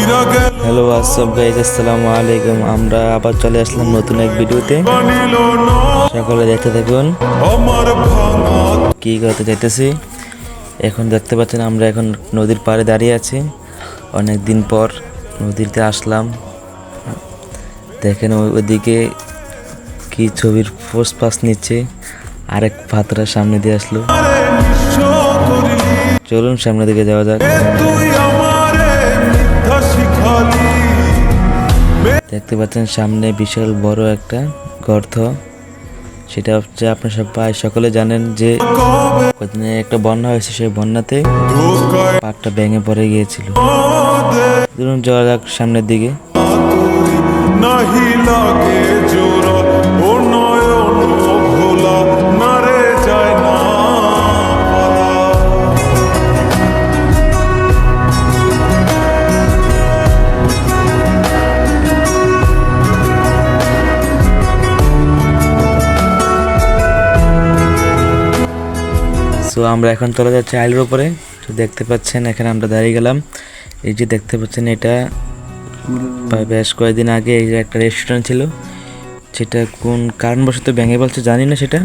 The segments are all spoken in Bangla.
হ্যালো আসসালাম গাইস, আসসালামু আলাইকুম। আমরা আবার চলে আসলাম নতুন এক ভিডিওতে। সকলে দেখতে থাকুন কি করতে চাইতেছি। এখন দেখতে পাচ্ছেন আমরা এখন নদীর পাড়ে দাঁড়িয়ে আছি। অনেক দিন পর নদীতে আসলাম। দেখেন ওইদিকে কি ছবির পোস্ট পাস নিচ্ছে, আরেক ভাতরা সামনে দিয়ে আসলো। চলুন সামনের দিকে যাওয়া যাক। দেখতে পাচ্ছেন সামনে বিশাল বড় একটা গর্ত। সেটা হচ্ছে আপনার সবাই সকলে জানেন যে কদিনে একটা বন্যা হয়েছে, সেই বন্যাতে পাড়টা ভেঙে পড়ে গিয়েছিল। চলুন যাওয়া যাক সামনের দিকে। তো আমরা এখন চলে যাচ্ছি আইলের উপরে। তো দেখতে পাচ্ছেন এখানে আমরা দাঁড়িয়ে গেলাম। এই যে দেখতে পাচ্ছেন এটা বেশ কয়েকদিন আগে এই যে একটা রেস্টুরেন্ট ছিল, সেটা কোন কারণবশত ভেঙে বলছে জানি না। সেটা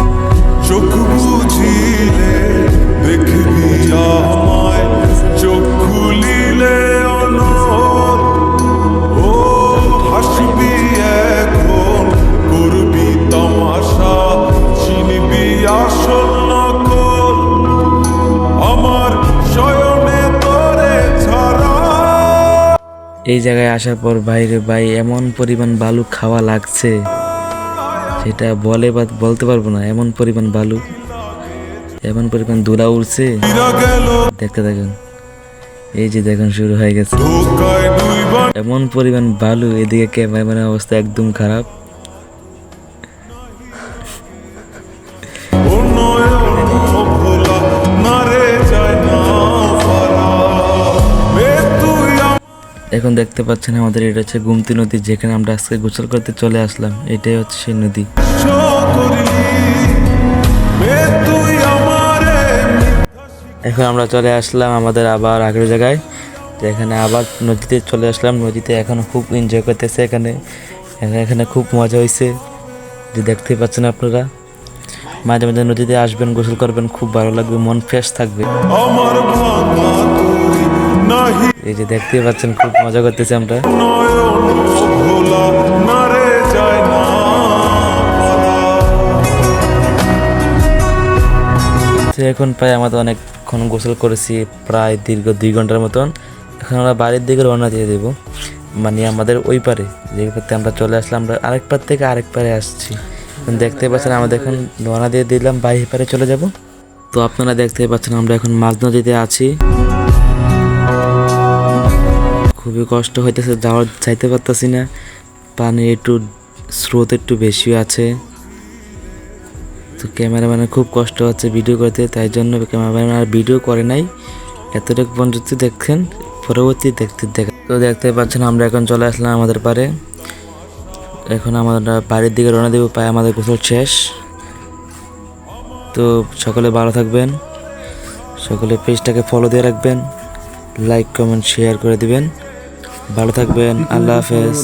এই জায়গায় আসার পর বাইরে ভাই এমন পরিমাণ বালু খাওয়া লাগছে, সেটা বলতে পারবো না। এমন পরিমাণ বালু, এমন পরিমাণ ধুলা উড়ছে। দেখতে দেখুন, এই যে দেখুন শুরু হয়ে গেছে এমন পরিমাণ বালু। এদিকে ক্যামেরাম্যানের অবস্থা একদম খারাপ। এখন দেখতে পাচ্ছেন আমাদের এটা হচ্ছে গুমতি নদী, যেখানে আমরা আজকে গোসল করতে চলে আসলাম। এটাই হচ্ছে সেই নদী। এখন আমরা চলে আসলাম আমাদের আবার আগের জায়গায়। তো এখানে আবার নদীতে চলে আসলাম। নদীতে এখন খুব এনজয় করতেছে। এখানে খুব মজা হয়েছে, যে দেখতেই পাচ্ছেন আপনারা। মাঝে মাঝে নদীতে আসবেন, গোসল করবেন, খুব ভালো লাগবে, মন ফ্রেশ থাকবে। এই যে দেখতে পাচ্ছেন খুব মজা করতেছি আমরা। এখন প্রায় আমাদের অনেকক্ষণ গোসল করেছি, প্রায় দীর্ঘ 2 ঘন্টার মতন। এখন আমরা বাড়ির দিকে রওনা দিয়ে দেবো, মানে আমাদের ওই পারে যে পারে আমরা চলে আসলাম। আমরা আরেক পার থেকে আরেক পারে আসছি। দেখতে পাচ্ছেন আমাদের এখন রওনা দিয়ে দিলাম, বাইরে পারে চলে যাব। তো আপনারা দেখতে পাচ্ছেন আমরা এখন মাঝ নদীতে আছি। খুবই কষ্ট হইতেছে, যাইতে পারতেছি না। পানি একটু স্রোত একটু বেশি আছে, তো ক্যামেরাম্যানের খুব কষ্ট হচ্ছে ভিডিও করতে। তাই জন্য ক্যামেরাম্যান আর ভিডিও করে নাই। এতটুকু পর্যন্ত দেখেন, পরবর্তী তো দেখতে পাচ্ছেন আমরা এখন চলে আসলাম আমাদের পারে। এখন আমরা বাড়ির দিকে রওনা দেবো, প্রায় আমাদের গোসল শেষ। তো সকলে ভালো থাকবেন, সকলে পেজটাকে ফলো দিয়ে রাখবেন, লাইক কমেন্ট শেয়ার করে দিবেন। ভালো থাকবেন, আল্লাহ হাফেজ।